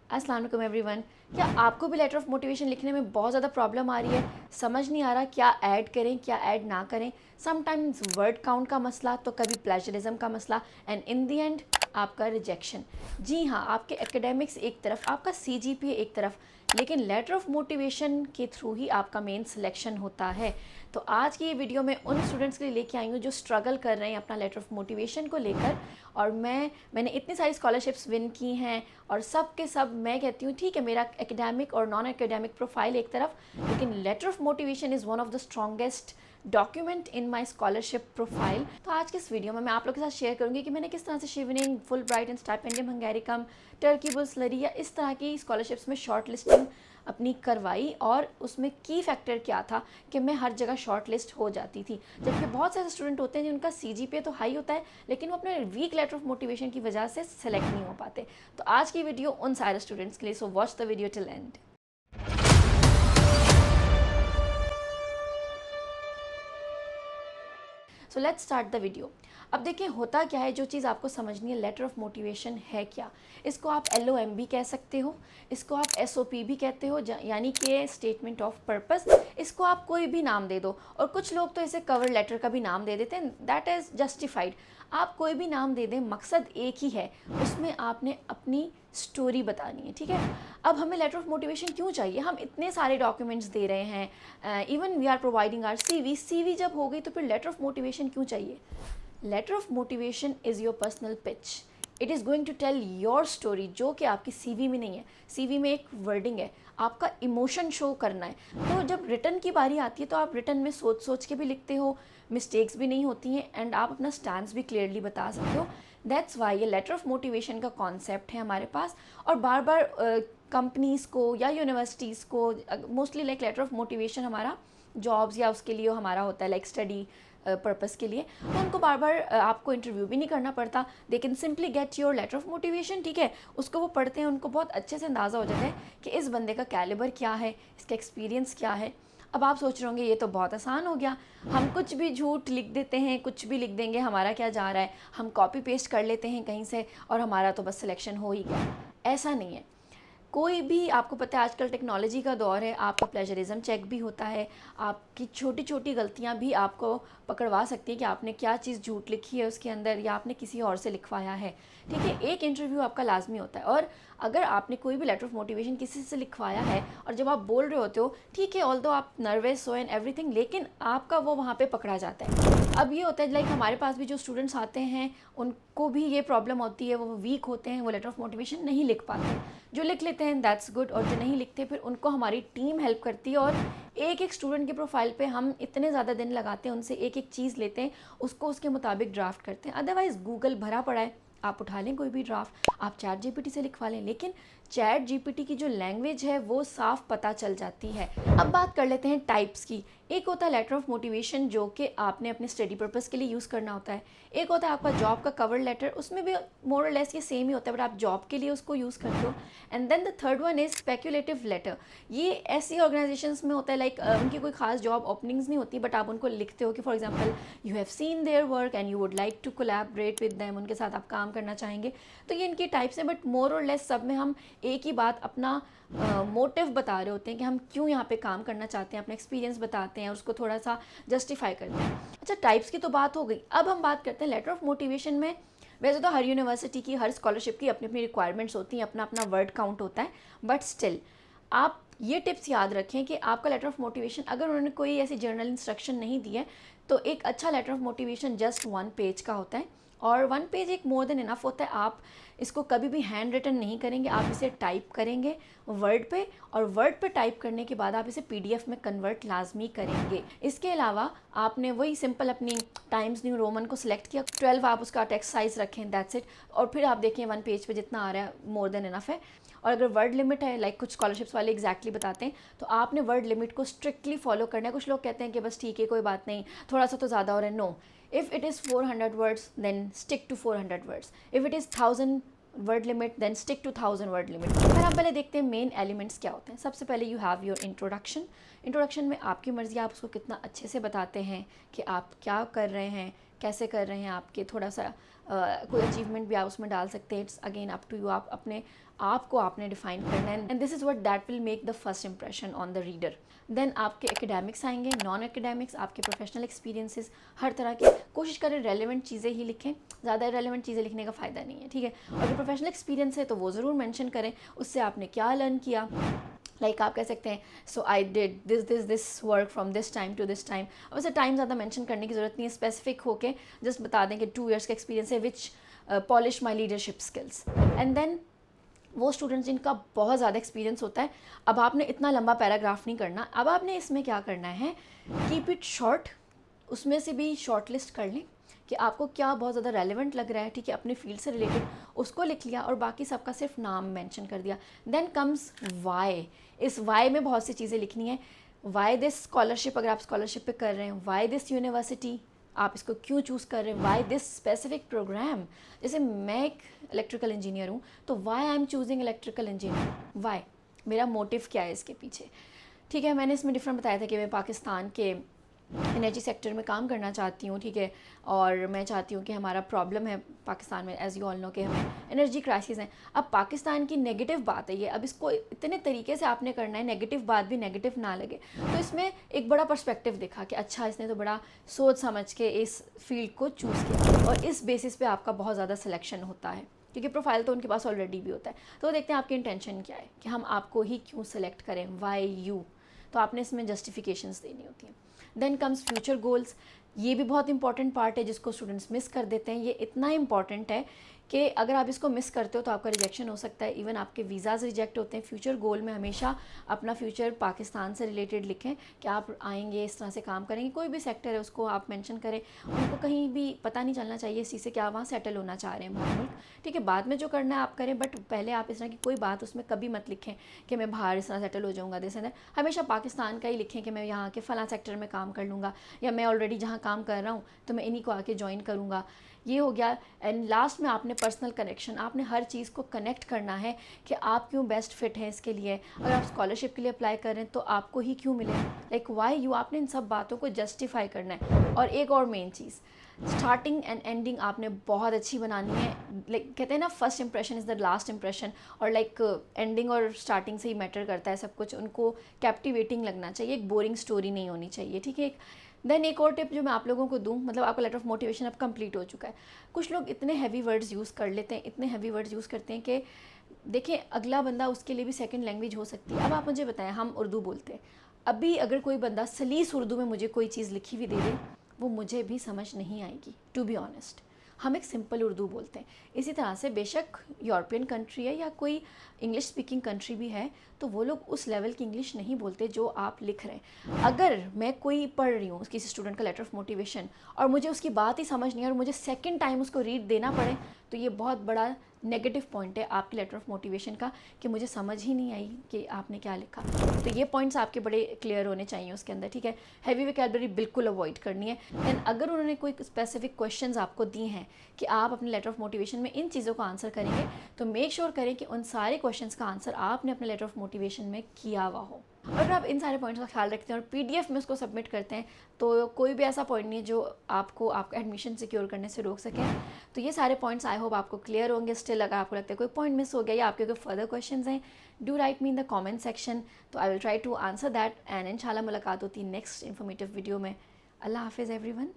अस्सलाम वालेकुम एवरीवन। क्या आपको भी लेटर ऑफ मोटिवेशन लिखने में बहुत ज़्यादा प्रॉब्लम आ रही है? समझ नहीं आ रहा क्या ऐड करें क्या ऐड ना करें। समटाइम्स वर्ड काउंट का मसला, तो कभी प्लेजरिज्म का मसला, एंड इन दी एंड आपका रिजेक्शन। जी हाँ, आपके एकेडमिक्स एक तरफ, आपका CGPA एक तरफ, लेकिन लेटर ऑफ मोटिवेशन के थ्रू ही आपका मेन सिलेक्शन होता है। तो आज की ये वीडियो में उन स्टूडेंट्स के लिए लेके आई हूँ जो स्ट्रगल कर रहे हैं अपना लेटर ऑफ मोटिवेशन को लेकर। और मैंने इतनी सारी स्कॉलरशिप्स विन की हैं और सब के सब मैं कहती हूँ ठीक है, मेरा एकेडमिक और नॉन एकेडमिक प्रोफाइल एक तरफ, लेकिन letter of motivation is one of the strongest document in my scholarship profile. तो आज के इस वीडियो में मैं आप लोग के साथ शेयर करूंगी कि मैंने किस तरह से शिवनिंग, Fulbright and Stipendium Hungaricum, Turkey बुल स्लरी या इस तरह की स्कॉलरशिप्स में शॉर्ट लिस्टिंग अपनी करवाई, और उसमें की फैक्टर क्या था कि मैं हर जगह शॉर्ट लिस्ट हो जाती थी। जबकि बहुत सारे स्टूडेंट होते हैं जिनका CGPA तो हाई होता है, लेकिन वो अपने वीक लेटर ऑफ मोटिवेशन की वजह से सेलेक्ट नहीं हो पाते। तो आज की वीडियो उन सारे स्टूडेंट्स के लिए, so watch the video till and. So let's start the video. अब देखिए होता क्या है, जो चीज़ आपको समझनी है, लेटर ऑफ मोटिवेशन है क्या। इसको आप LOM भी कह सकते हो, इसको आप SOP भी कहते हो, यानी कि स्टेटमेंट ऑफ पर्पस। इसको आप कोई भी नाम दे दो, और कुछ लोग तो इसे कवर लेटर का भी नाम दे देते हैं, दैट इज़ जस्टिफाइड। आप कोई भी नाम दे दें, मकसद एक ही है, उसमें आपने अपनी स्टोरी बतानी है। ठीक है, अब हमें लेटर ऑफ मोटिवेशन क्यों चाहिए? हम इतने सारे डॉक्यूमेंट्स दे रहे हैं, even we are providing our CV जब हो गई तो फिर लेटर ऑफ मोटिवेशन क्यों चाहिए? Letter of motivation is your personal pitch. It is going to tell your story, जो कि आपकी CV में नहीं है। CV में एक वर्डिंग है, आपका इमोशन शो करना है। तो जब रिटर्न की बारी आती है तो आप रिटर्न में सोच सोच के भी लिखते हो, मिस्टेक्स भी नहीं होती हैं, एंड आप अपना स्टैंड्स भी क्लियरली बता सकते हो। दैट्स वाई ये लेटर ऑफ मोटिवेशन का कॉन्सेप्ट है हमारे पास। और बार बार कंपनीज़ को या यूनिवर्सिटीज़ को mostly like letter of motivation हमारा जॉब्स या उसके लिए हमारा होता है, लाइक स्टडी पर्पस के लिए, तो उनको बार बार आपको इंटरव्यू भी नहीं करना पड़ता। They can simply get your letter of motivation. ठीक है, उसको वो पढ़ते हैं, उनको बहुत अच्छे से अंदाज़ा हो जाता है कि इस बंदे का कैलिबर क्या है, इसका एक्सपीरियंस क्या है। अब आप सोच रहे होंगे ये तो बहुत आसान हो गया, हम कुछ भी झूठ लिख देते हैं, कुछ भी लिख देंगे, हमारा क्या जा रहा है, हम कॉपी पेस्ट कर लेते हैं कहीं से और हमारा तो बस सिलेक्शन हो ही गया। ऐसा नहीं है। कोई भी, आपको पता है आजकल टेक्नोलॉजी का दौर है, आपका प्लेजरिज्म चेक भी होता है, आपकी छोटी छोटी गलतियां भी आपको पकड़वा सकती है कि आपने क्या चीज़ झूठ लिखी है उसके अंदर, या आपने किसी और से लिखवाया है। ठीक है, एक इंटरव्यू आपका लाजमी होता है, और अगर आपने कोई भी लेटर ऑफ मोटिवेशन किसी से लिखवाया है और जब आप बोल रहे होते हो, ठीक है, ऑल्दो आप नर्वस हो एंड एवरीथिंग, लेकिन आपका वो वहाँ पे पकड़ा जाता है। अब ये होता है लाइक हमारे पास भी जो स्टूडेंट्स आते हैं उनको भी ये प्रॉब्लम होती है, वो वीक होते हैं, वो लेटर ऑफ मोटिवेशन नहीं लिख पाते। जो लिख लेते हैं दैट्स गुड, और जो नहीं लिखते फिर उनको हमारी टीम हेल्प करती है, और एक एक स्टूडेंट के प्रोफाइल पे हम इतने ज़्यादा दिन लगाते हैं, उनसे एक एक चीज़ लेते हैं, उसको उसके मुताबिक ड्राफ्ट करते हैं। अदरवाइज़ गूगल भरा पड़ा है, आप उठा लें कोई भी ड्राफ्ट, आप ChatGPT से लिखवा लें, लेकिन ChatGPT की जो लैंग्वेज है वो साफ पता चल जाती है। अब बात कर लेते हैं टाइप्स की। एक होता है लेटर ऑफ मोटिवेशन जो कि आपने अपने स्टडी पर्पस के लिए यूज़ करना होता है। एक होता है आपका जॉब का कवर लेटर, उसमें भी मोर और लेस ये सेम ही होता है, बट आप जॉब के लिए उसको यूज़ करते हो। And then the third one is speculative letter. ये ऐसी ऑर्गेनाइजेशंस में होता है लाइक उनकी कोई खास जॉब ओपनिंग्स नहीं होती, बट आप उनको लिखते हो कि for example you have seen their work and you would like to collaborate with them, उनके साथ आप काम करना चाहेंगे। तो ये इनकी टाइप्स हैं, बट मोर और लेस सब में हम एक ही बात, अपना मोटिव बता रहे होते हैं कि हम क्यों यहाँ पे काम करना चाहते हैं, अपना एक्सपीरियंस बताते हैं, उसको थोड़ा सा जस्टिफाई करते हैं। अच्छा, टाइप्स की तो बात हो गई, अब हम बात करते हैं लेटर ऑफ मोटिवेशन में। वैसे तो हर यूनिवर्सिटी की, हर स्कॉलरशिप की अपनी अपनी रिक्वायरमेंट्स होती हैं, अपना अपना वर्ड काउंट होता है, बट स्टिल आप ये टिप्स याद रखें कि आपका लेटर ऑफ मोटिवेशन, अगर उन्होंने कोई ऐसी जर्नल इंस्ट्रक्शन नहीं दी है, तो एक अच्छा letter of motivation just 1 page का होता है, और 1 पेज एक मोर देन इनफ होता है। आप इसको कभी भी हैंड रिटन नहीं करेंगे, आप इसे टाइप करेंगे वर्ड पे, और वर्ड पे टाइप करने के बाद आप इसे PDF में कन्वर्ट लाजमी करेंगे। इसके अलावा आपने वही सिंपल अपनी टाइम्स न्यू रोमन को सिलेक्ट किया, 12 आप उसका टेक्स्ट साइज़ रखें, दैट्स इट, और फिर आप देखें 1 पेज पे जितना आ रहा है मोर देन इनफ है। और अगर वर्ड लिमिट है, लाइक कुछ स्कॉलरशिप्स वाले एग्जैक्टली बताते हैं, तो आपने वर्ड लिमिट को स्ट्रिक्टली फॉलो करना है। कुछ लोग कहते हैं कि बस ठीक है, कोई बात नहीं, थोड़ा सा तो ज़्यादा हो रहा है। No, if it is 400 words then stick to 400 words, if it is 1000 word limit then stick to 1000 word limit। फिर हम पहले देखते हैं मेन एलिमेंट्स क्या होते हैं। सबसे पहले you have your introduction. Introduction में आपकी मर्ज़ी, आप उसको कितना अच्छे से बताते हैं कि आप क्या कर रहे हैं, कैसे कर रहे हैं आपके, थोड़ा सा कोई अचीवमेंट भी आप उसमें डाल सकते हैं। It's again up to you, आप अपने आप को आपने डिफाइन करना है, and this is what that will make the first impression on the reader. Then आपके एकेडमिक्स आएंगे, नॉन एकेडमिक्स, आपके प्रोफेशनल एक्सपीरियंसेस, हर तरह के कोशिश करें रेलेवेंट चीज़ें ही लिखें, ज़्यादा रेलेवेंट चीज़ें लिखने का फ़ायदा नहीं है, ठीक है। और जो प्रोफेशनल एक्सपीरियंस है तो वो ज़रूर मेंशन करें, उससे आपने क्या लर्न किया। लाइक आप कह सकते हैं so I did this work from this time to this time. वैसे टाइम ज़्यादा मेंशन करने की ज़रूरत नहीं है, स्पेसिफिक होके जस्ट बता दें कि 2 years का एक्सपीरियंस है which polish my leadership skills. And then वो स्टूडेंट्स जिनका बहुत ज़्यादा एक्सपीरियंस होता है, अब आपने इतना लंबा पैराग्राफ नहीं करना, अब आपने इसमें क्या करना है, कीप इट शॉर्ट। उसमें से भी शॉर्ट लिस्ट कर लें कि आपको क्या बहुत ज़्यादा रेलेवेंट लग रहा है, ठीक है, अपने फील्ड से रिलेटेड उसको लिख लिया, और बाकी सबका सिर्फ नाम मेंशन कर दिया। Then comes why. इस वाई में बहुत सी चीज़ें लिखनी है। वाई दिस स्कॉलरशिप, अगर आप स्कॉलरशिप पे कर रहे हैं, वाई दिस यूनिवर्सिटी, आप इसको क्यों चूज़ कर रहे हैं, वाई दिस स्पेसिफिक प्रोग्राम। जैसे मैं एक इलेक्ट्रिकल इंजीनियर हूँ, तो why I am choosing electrical engineer, why, मेरा मोटिव क्या है इसके पीछे, ठीक है। मैंने इसमें डिफरेंट बताया था कि मैं पाकिस्तान के एनर्जी सेक्टर में काम करना चाहती हूँ, ठीक है, और मैं चाहती हूँ कि हमारा प्रॉब्लम है पाकिस्तान में, एज़ यू ऑल नो, कि हमें एनर्जी क्राइसिस है। अब पाकिस्तान की नेगेटिव बात है ये, अब इसको इतने तरीके से आपने करना है नेगेटिव बात भी नेगेटिव ना लगे। तो इसमें एक बड़ा पर्सपेक्टिव दिखा कि अच्छा इसने तो बड़ा सोच समझ के इस फील्ड को चूज़ किया, और इस बेसिस पे आपका बहुत ज़्यादा सिलेक्शन होता है, क्योंकि प्रोफाइल तो उनके पास ऑलरेडी भी होता है। तो देखते हैं आपकी इंटेंशन क्या है कि हम आपको ही क्यों सेलेक्ट करें, वाई यू। तो आपने इसमें जस्टिफिकेशंस देनी होती हैं। Then comes future goals. ये भी बहुत इंपॉर्टेंट पार्ट है जिसको स्टूडेंट्स मिस कर देते हैं। ये इतना इंपॉर्टेंट है कि अगर आप इसको मिस करते हो तो आपका रिजेक्शन हो सकता है, इवन आपके वीज़ाज़ रिजेक्ट होते हैं। फ्यूचर गोल में हमेशा अपना फ्यूचर पाकिस्तान से रिलेटेड लिखें कि आप आएंगे, इस तरह से काम करेंगे, कोई भी सेक्टर है उसको आप मेंशन करें। उनको कहीं भी पता नहीं चलना चाहिए इस चीज़ से कि आप वहाँ सेटल होना चाह रहे हैं बाहर मुल्क, ठीक है। बाद में जो करना है आप करें, बट पहले आप इस तरह की कोई बात उसमें कभी मत लिखें कि मैं बाहर इस तरह सेटल हो जाऊँगा, दिस एंड दैट। हमेशा पाकिस्तान का ही लिखें कि मैं यहाँ के फ़लाँ सेक्टर में काम कर लूँगा, या मैं ऑलरेडी जहाँ काम कर रहा हूँ तो मैं इन्हीं को आके ज्वाइन करूँगा। ये हो गया। एंड लास्ट में आपने पर्सनल कनेक्शन, आपने हर चीज़ को कनेक्ट करना है कि आप क्यों बेस्ट फिट हैं इसके लिए। अगर आप स्कॉलरशिप के लिए अप्लाई कर रहे हैं तो आपको ही क्यों मिले, लाइक वाई यू, आपने इन सब बातों को जस्टिफाई करना है। और एक और main cheese, starting and ending आपने बहुत अच्छी बनानी है। लाइक कहते हैं ना, first impression is the last impression, और लाइक एंडिंग और स्टार्टिंग से ही मैटर करता है सब कुछ। उनको कैप्टिवेटिंग लगना चाहिए, एक बोरिंग स्टोरी नहीं होनी चाहिए, ठीक है। देन एक और टिप जो मैं आप लोगों को दूं, मतलब आपका लेटर ऑफ मोटिवेशन अब कंप्लीट हो चुका है, कुछ लोग इतने हैवी वर्ड्स यूज़ कर लेते हैं, इतने हैवी वर्ड्स यूज़ करते हैं कि देखें अगला बंदा, उसके लिए भी सेकंड लैंग्वेज हो सकती है। अब आप मुझे बताएं, हम उर्दू बोलते हैं, अभी अगर कोई बंदा सलीस उर्दू में मुझे कोई चीज़ लिखी हुई दे दे, वो मुझे भी समझ नहीं आएगी, टू बी ऑनेस्ट। हम एक सिंपल उर्दू बोलते हैं। इसी तरह से बेशक यूरोपियन कंट्री है या कोई इंग्लिश स्पीकिंग कंट्री भी है, तो वो लोग उस लेवल की इंग्लिश नहीं बोलते जो आप लिख रहे हैं। अगर मैं कोई पढ़ रही हूँ किसी स्टूडेंट का लेटर ऑफ मोटिवेशन और मुझे उसकी बात ही समझ नहीं है और मुझे सेकंड टाइम उसको रीड देना पड़े, तो ये बहुत बड़ा नेगेटिव पॉइंट है आपके लेटर ऑफ मोटिवेशन का कि मुझे समझ ही नहीं आई कि आपने क्या लिखा। तो ये पॉइंट्स आपके बड़े क्लियर होने चाहिए उसके अंदर, ठीक है। हैवी वोकैबुलरी बिल्कुल अवॉइड करनी है। देन अगर उन्होंने कोई स्पेसिफिक क्वेश्चंस आपको दिए हैं कि आप अपने लेटर ऑफ मोटिवेशन में इन चीज़ों का आंसर करेंगे, तो मेक श्योर करें कि उन सारे क्वेश्चंस का आंसर आपने अपने लेटर ऑफ मोटिवेशन में किया हुआ हो। अगर आप इन सारे पॉइंट्स का ख्याल रखते हैं और पीडीएफ में उसको सबमिट करते हैं, तो कोई भी ऐसा पॉइंट नहीं है जो आपको आपका एडमिशन सिक्योर करने से रोक सके। तो ये सारे पॉइंट्स आई होप आपको क्लियर होंगे। स्टिल अगर आपको लगता है कोई पॉइंट मिस हो गया या आपके कोई फर्दर क्वेश्चंस हैं, do write me in the comment section, तो I will try to answer that. And इंशाल्लाह मुलाकात होती है नेक्स्ट इन्फॉर्मेटिव वीडियो में। अल्लाह हाफिज़ एवरीवन।